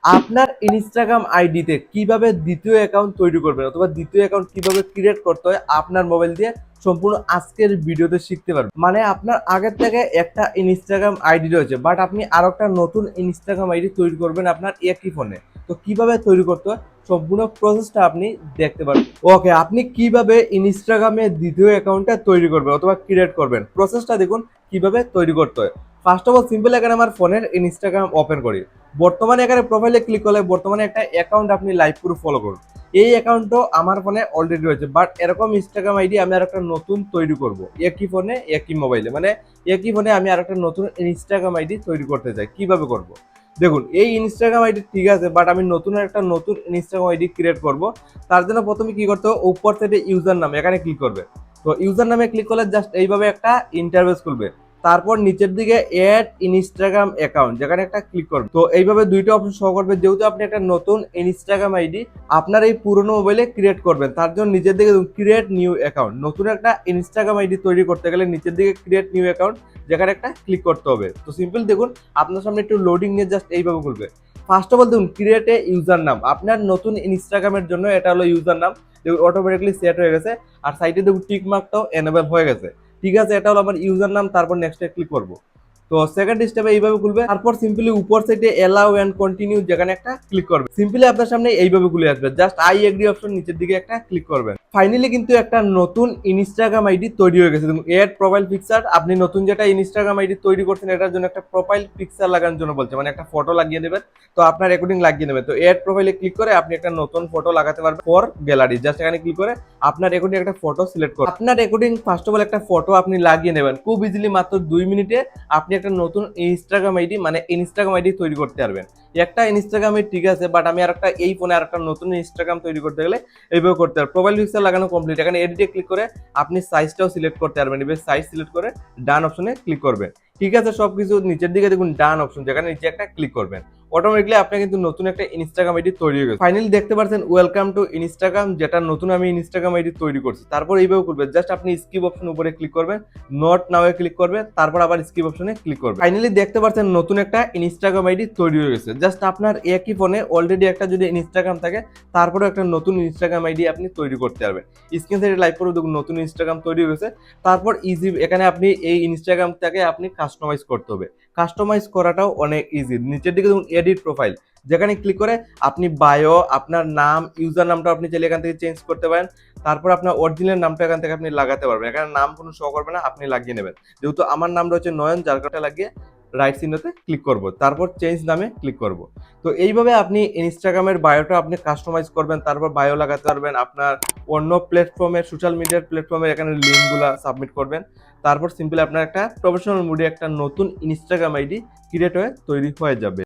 আপনার ইনস্টাগ্রাম আইডিতে কিভাবে দ্বিতীয় অ্যাকাউন্ট তৈরি করবেন অথবা দ্বিতীয় অ্যাকাউন্ট কিভাবে ক্রিয়েট করতে হয় আপনার মোবাইল দিয়ে সম্পূর্ণ আজকের ভিডিওতে শিখতে পারবেন। মানে আপনার আগের থেকে একটা ইনস্টাগ্রাম আইডি রয়েছে, বাট আপনি আরো একটা নতুন ইনস্টাগ্রাম আইডি তৈরি করবেন আপনার একই ফোনে। তো কিভাবে তৈরি করতে হয় সম্পূর্ণ প্রসেসটা আপনি দেখতে পারবেন। ওকে, আপনি কিভাবে ইনস্টাগ্রামে দ্বিতীয় অ্যাকাউন্টটা তৈরি করবেন অথবা ক্রিয়েট করবেন প্রসেসটা দেখুন কিভাবে তৈরি করতে হয়। ফার্স্ট অফ অল সিম্পল এখানে আমার ফোনের ইনস্টাগ্রাম ওপেন করি। বর্তমানে এখানে প্রোফাইলে ক্লিক করলে বর্তমানে একটা অ্যাকাউন্ট আপনি লাইভ পুরো ফলো করুন। এই অ্যাকাউন্টও আমার ফোনে অলরেডি রয়েছে, বাট এরকম ইনস্টাগ্রাম আইডি আমি আর একটা নতুন তৈরি করব একই ফোনে একই মোবাইলে, মানে একই ফোনে আমি আর একটা নতুন ইনস্টাগ্রাম আইডি তৈরি করতে চাই। কিভাবে করব দেখুন, এই ইনস্টাগ্রাম আইডি ঠিক আছে, বাট আমি নতুন ইনস্টাগ্রাম আইডি ক্রিয়েট করব। তার জন্য প্রথমে কি করতে হবে, উপর থেকে ইউজার নাম এখানে ক্লিক করবে। তো ইউজার নামে ক্লিক করলে জাস্ট এইভাবে একটা ইন্টারফেস খুলবে। তারপর নিচের দিকে অ্যাড ইনস্টাগ্রাম অ্যাকাউন্ট যেখানে একটা ক্লিক করবে। তো এইভাবে দুইটা অপশন শো করবে। যেহেতু আপনি একটা নতুন ইনস্টাগ্রাম আইডি আপনার এই পুরনো মোবাইলে ক্রিয়েট করবেন, তার জন্য নিচের দিকে ক্রিয়েট নিউ অ্যাকাউন্ট, নতুন একটা ইনস্টাগ্রাম আইডি তৈরি করতে গেলে নিচের দিকে ক্রিয়েট নিউ অ্যাকাউন্ট যেখানে একটা ক্লিক করতে হবে। তো সিম্পল দেখুন আপনার সামনে একটু লোডিং নিয়ে জাস্ট এইভাবে খুলবে। ফার্স্ট অফ অল দেখুন ক্রিয়েট এ ইউজার নাম, আপনার নতুন ইনস্টাগ্রামের জন্য এটা হলো ইউজার নাম। দেখুন অটোমেটিকলি সেট হয়ে গেছে, আর সাইডে দেখুন টিক মার্কটাও এনেবল হয়ে গেছে। ঠিক আছে, এটা হলো আমার ইউজার নাম। তারপর নেক্সটে ক্লিক করব। তো সেকেন্ড স্টেপে এইভাবে খুলবে। তারপর সিম্পলি উপর সাইডে এলাও এন্ড কন্টিনিউ যেখানে একটা ক্লিক করবে। সিম্পলি আপনার সামনে এইভাবে খুলে আসবে। জাস্ট আই এগ্রি অপশন নিচের দিকে একটা ক্লিক করবেন। ফাইনালি কিন্তু একটা নতুন ইনস্টাগ্রাম আইডি তৈরি হয়ে গেছে। এড প্রোফাইল পিকচার, আপনি নতুন যেটা ইনস্টাগ্রাম আইডি তৈরি করছেন এটার জন্য একটা প্রোফাইল পিকচার লাগানোর জন্য বলছে, মানে একটা ফটো লাগিয়ে দেবেন। তো আপনার রেকর্ডিং লাগিয়ে নেবেন। তো এড প্রোফাইলে ক্লিক করে আপনি একটা নতুন ফটো লাগাতে পারবেন ফর গ্যালারি। জাস্ট এখানে ক্লিক করে আপনার রেকর্ডিং একটা ফটো সিলেক্ট করুন। আপনার রেকর্ডিং ফার্স্ট অফ অল একটা ফটো আপনি লাগিয়ে নেবেন। খুব ইজিলি মাত্র 2 মিনিটে আপনি একটা নতুন ইনস্টাগ্রাম আইডি মানে ইনস্টাগ্রাম আইডি তৈরি করতে পারবেন। একটা ইনস্টাগ্রামে ঠিক আছে, বাট আমি আর একটা এই ফোনে আর একটা নতুন ইনস্টাগ্রাম তৈরি করতে গেলে এইভাবে করতে পারবেন। প্রোফাইল পিকচার লাগানো কমপ্লিট। এখানে এডিটে ক্লিক করে আপনি সাইজটাও সিলেক্ট করতে পারবেন। এবার সাইজ সিলেক্ট করে ডান অপশনে ক্লিক করবেন। ঠিক আছে, সবকিছু নিচের দিকে দেখুন ডান অপশন যেখানে নিচে একটা ক্লিক করবেন। অটোমেটিকলি আপনার কিন্তু নতুন একটা ইনস্টাগ্রাম আইডি তৈরি হয়ে গেছে। ফাইনালি দেখতে পাচ্ছেন ওয়েলকাম টু ইনস্টাগ্রাম, যেটা নতুন আমি ইনস্টাগ্রাম আইডি তৈরি করছি। তারপর এইভাবে করবেন, জাস্ট আপনি স্কিপ অপশন উপরে ক্লিক করবেন, নট নাও এ ক্লিক করবেন, তারপর আবার স্কিপ অপশনে ক্লিক করবেন। ফাইনালি দেখতে পাচ্ছেন নতুন একটা ইনস্টাগ্রাম আইডি তৈরি হয়ে গেছে। জাস্ট আপনার একই ফোনে অলরেডি একটা যদি ইনস্টাগ্রাম থাকে তারপরে একটা নতুন ইনস্টাগ্রাম আইডি আপনি তৈরি করতে পারবেন। স্ক্রিন থেকে লাইভ করে দেখুন নতুন ইনস্টাগ্রাম তৈরি হয়ে গেছে। তারপর ইজি এখানে আপনি এই ইনস্টাগ্রামটাকে আপনি কাস্টমাইজ করতে হবে। কাস্টমাইজ করাটাও অনেক ইজি। নিচের দিকে দেখুন এডিট প্রোফাইল যেখানে ক্লিক করে আপনি বায়ো, আপনার নাম, ইউজার নামটা আপনি চাইলে এখান থেকে চেঞ্জ করতে পারেন। তারপর আপনার অরিজিনাল নামটা এখান থেকে আপনি লাগাতে পারবেন। এখানে নাম কোনো শো করবে না, আপনি লাগিয়ে নেবেন। যেহেতু আমার নাম রয়েছে নয়ন, যার কারণে লাগিয়ে রাইট চিহ্নতে ক্লিক করব। তারপর চেঞ্জ নামে ক্লিক করব। তো এইভাবে আপনি ইনস্টাগ্রামের বায়োটা আপনি কাস্টমাইজ করবেন। তারপর বায়ো লাগাতে পারবেন। আপনার অন্য প্ল্যাটফর্মের সোশ্যাল মিডিয়ার প্ল্যাটফর্মের এখানে লিঙ্কগুলো সাবমিট করবেন। তারপর সিম্পলি আপনার একটা প্রফেশনাল মোডে একটা নতুন ইনস্টাগ্রাম আইডি ক্রিয়েট হয়ে তৈরি হয়ে যাবে।